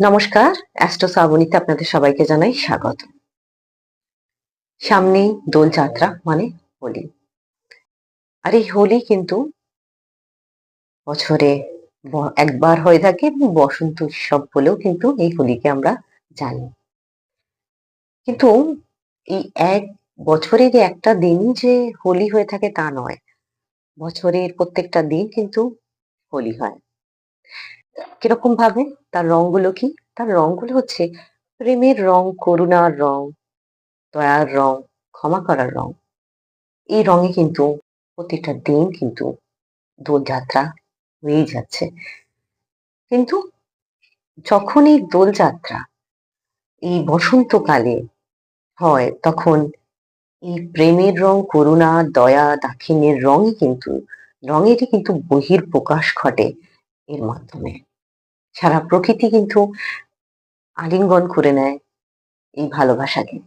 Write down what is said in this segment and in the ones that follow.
নমস্কার, অ্যাস্ট্রো শ্রাবণীতে আপনাদের সবাইকে জানাই স্বাগত। সামনেই দোলযাত্রা মানে হোলি। আর এই হোলি কিন্তু বছরে একবার হয়ে থাকে এবং বসন্ত উৎসব বলেও কিন্তু এই হোলিকে আমরা জানি। কিন্তু এই এক বছরের একটা দিনই যে হোলি হয়ে থাকে তা নয়। বছরের প্রত্যেকটা দিন কিন্তু হোলি হয়। কিরকম ভাবে? তার রংগুলো কি? তার রংগুলো হচ্ছে প্রেমের রং, করুণার রং, দয়ার রং, ক্ষমা করার রং। এই রঙে কিন্তু প্রতিটা দিন কিন্তু দোলযাত্রা হয়েই যাচ্ছে। কিন্তু যখন এই দোলযাত্রা এই বসন্তকালে হয় তখন এই প্রেমের রং, করুণা, দয়া, দাক্ষিণ্যের রঙেরই কিন্তু বহিঃপ্রকাশ ঘটে এর মাধ্যমে। সারা প্রকৃতি কিন্তু আলিঙ্গন করে নেয় এই ভালোবাসাকে।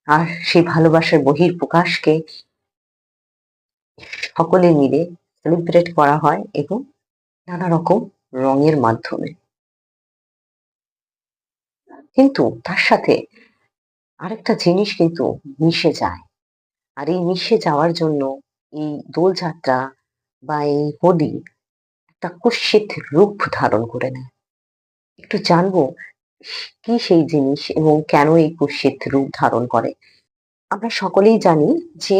আর সেই ভালোবাসার বহিঃপ্রকাশকে সকলে মিলে সেলিব্রেট করা হয় এবং নানা রকম রঙের মাধ্যমে। কিন্তু তার সাথে আরেকটা জিনিস কিন্তু মিশে যায়। আর এই মিশে যাওয়ার জন্য এই দোলযাত্রা বা এই হোলি একটা কুৎসিত রূপ ধারণ করে নেয়। একটু জানবো কি সেই জিনিস এবং কেন এই কুৎসিত রূপ ধারণ করে? আমরা সকলেই জানি যে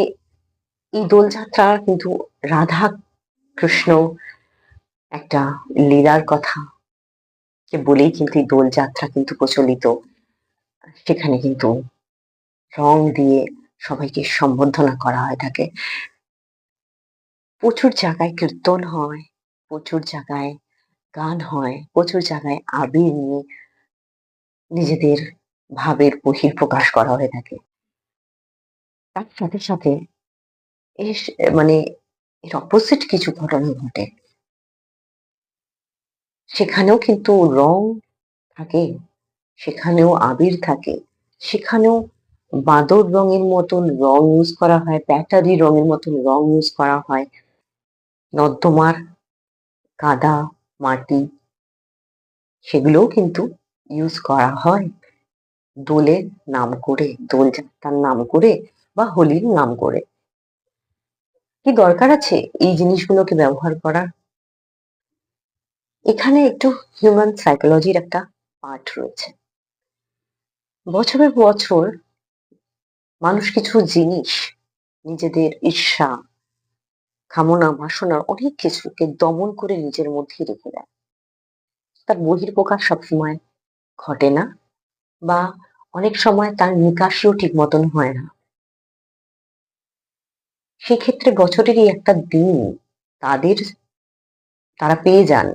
এই দোলযাত্রা কিন্তু রাধা কৃষ্ণ একটা লীলার কথা কে বলেই কিন্তু এই দোলযাত্রা কিন্তু প্রচলিত। সেখানে কিন্তু রং দিয়ে সবাইকে সম্বর্ধনা করা হয়ে থাকে। প্রচুর জায়গায় কীর্তন হয়, প্রচুর জায়গায় গান হয়, প্রচুর জায়গায় আবির নিয়ে নিজেদের ভাবের বহিঃপ্রকাশ করা হয়ে থাকে। তার সাথে সাথে এস মানে এর অপোজিট কিছু ঘটনা ঘটে। সেখানেও কিন্তু রং থাকে, সেখানেও আবির থাকে, সেখানেও বাঁদর রঙের মতন রং ইউজ করা হয়, ব্যাটারি রঙের মতন রং ইউজ করা হয়। নর্দমার কাদা, মাটি সেগুলোও কিন্তু ইউজ করা হয় দোলের নাম করে, দোলযাত্রার নাম করে বা হোলির নাম করে। কি দরকার আছে এই জিনিসগুলোকে ব্যবহার করার? এখানে একটু হিউম্যান সাইকোলজির একটা পার্ট রয়েছে। বছরের বছর মানুষ কিছু জিনিস নিজেদের ঈর্ষা, কামনা, বাসনার অনেক কিছুকে দমন করে নিজের মধ্যেই রেখে দেয়। তার বহিঃপ্রকাশ সবসময় ঘটে না বা অনেক সময় তার নিকাশিও ঠিক মতন হয় না। সেক্ষেত্রে বছরেরই একটা দিন তাদের তারা পেয়ে যান।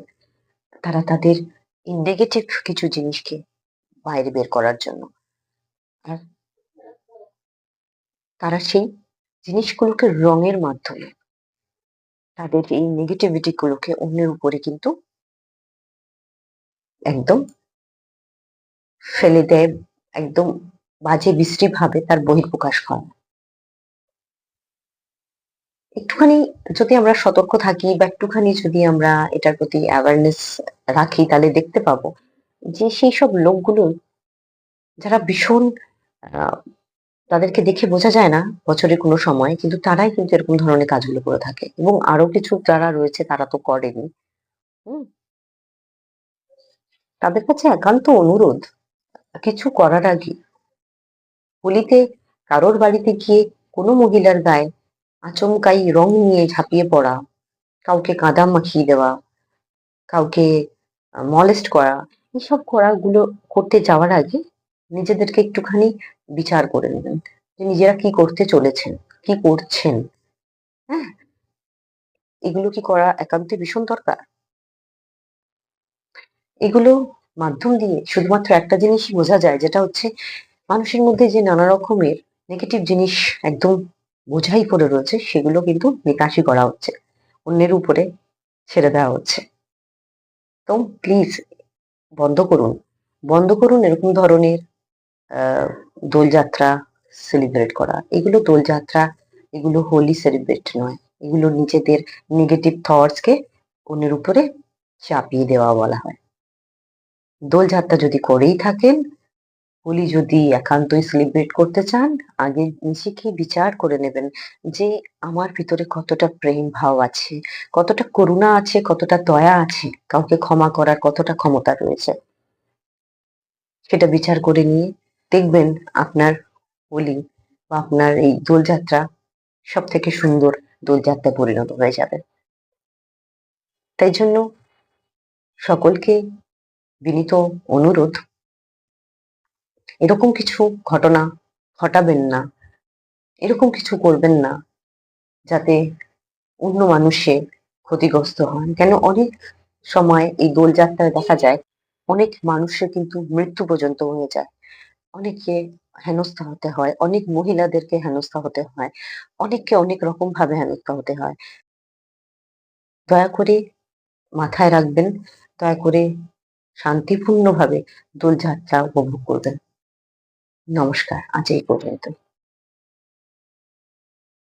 তারা তাদের নেগেটিভ কিছু জিনিসকে বাইরে বের করার জন্য। আর তারা সেই জিনিসগুলোকে রঙের মাধ্যমে তাদের এই নেগেটিভিটি গুলোকে অন্যের উপরে কিন্তু একদম ফেলে দেয়, একদম বাজে বিশ্রী ভাবে তার বহিঃপ্রকাশ হয়। একটুখানি যদি আমরা সতর্ক থাকি বা একটুখানি যদি আমরা এটার প্রতি অ্যাওয়ারনেস রাখি তাহলে দেখতে পাবো যে সেই সব লোকগুলো যারা ভীষণ আহ, তাদেরকে দেখে বোঝা যায় না বছরে কোনো সময়, কিন্তু তারাই কিন্তু এরকম ধরনের কাজগুলো করে থাকে এবং আরো কিছু যারা রয়েছে তারা তো করেনি। হুম, তাদের কাছে একান্ত অনুরোধ, কিছু করার আগে হোলিতে কারোর বাড়িতে গিয়ে কোনো মহিলার গায়ে আচমকাই রং নিয়ে ঝাঁপিয়ে পড়া, কাউকে কাদা মাখিয়ে দেওয়া, কাউকে মলেস্ট করা, এসব করাগুলো করতে যাওয়ার আগে নিজেদেরকে একটুখানি বিচার করে নেবেন যে নিজেরা কি করতে চলেছেন, কি করছেন। হ্যাঁ, এগুলো কি করা একান্তই ভীষণ দরকার? এগুলো মাধ্যম দিয়ে শুধুমাত্র একটা জিনিসই বোঝা যায়, যেটা হচ্ছে মানুষের মধ্যে যে নানা রকমের নেগেটিভ জিনিস একদম বোঝাই পড়ে রয়েছে সেগুলো কিন্তু নিকাশি করা হচ্ছে, অন্যের উপরে ছেড়ে দেওয়া হচ্ছে। তো প্লিজ বন্ধ করুন, বন্ধ করুন এরকম ধরনের আহ দোলযাত্রা সেলিব্রেট করা। এগুলো দোলযাত্রা, এগুলো হোলি সেলিব্রেট নয়, এগুলো নিজেদের নেগেটিভ থটস কে অন্যের উপরে চাপিয়ে দেওয়া বলা হয়। দোলযাত্রা যদি করেই থাকেন, হোলি যদি একান্তই সেলিব্রেট করতে চান, আগে নিজেকে বিচার করে নেবেন যে আমার ভিতরে কতটা প্রেম ভাব আছে, কতটা করুণা আছে, কতটা দয়া আছে, কাউকে ক্ষমা করার কতটা ক্ষমতা রয়েছে। সেটা বিচার করে নিয়ে দেখবেন আপনার হোলি বা আপনার এই দোলযাত্রা সবথেকে সুন্দর দোলযাত্রায় পরিণত হয়ে যাবে। তাই জন্য সকলকে বিনীত অনুরোধ, এরকম কিছু ঘটনা ঘটাবেন না, এরকম কিছু করবেন না যাতে অন্য মানুষের ক্ষতিগ্রস্ত হন। কেন অনেক সময় এই দোলযাত্রায় দেখা যায় অনেক মানুষের কিন্তু মৃত্যু পর্যন্ত হয়ে যায়। অনেককে হেনস্থা হতে হয়, অনেক মহিলাদেরকে হেনস্থা হতে হয়, অনেককে অনেক রকম ভাবে হেনস্থা হতে হয়। দয়া করে মাথায় রাখবেন, দয়া করে শান্তিপূর্ণভাবে দোলযাত্রা উপভোগ করবেন। নমস্কার, আজ এই পর্যন্ত।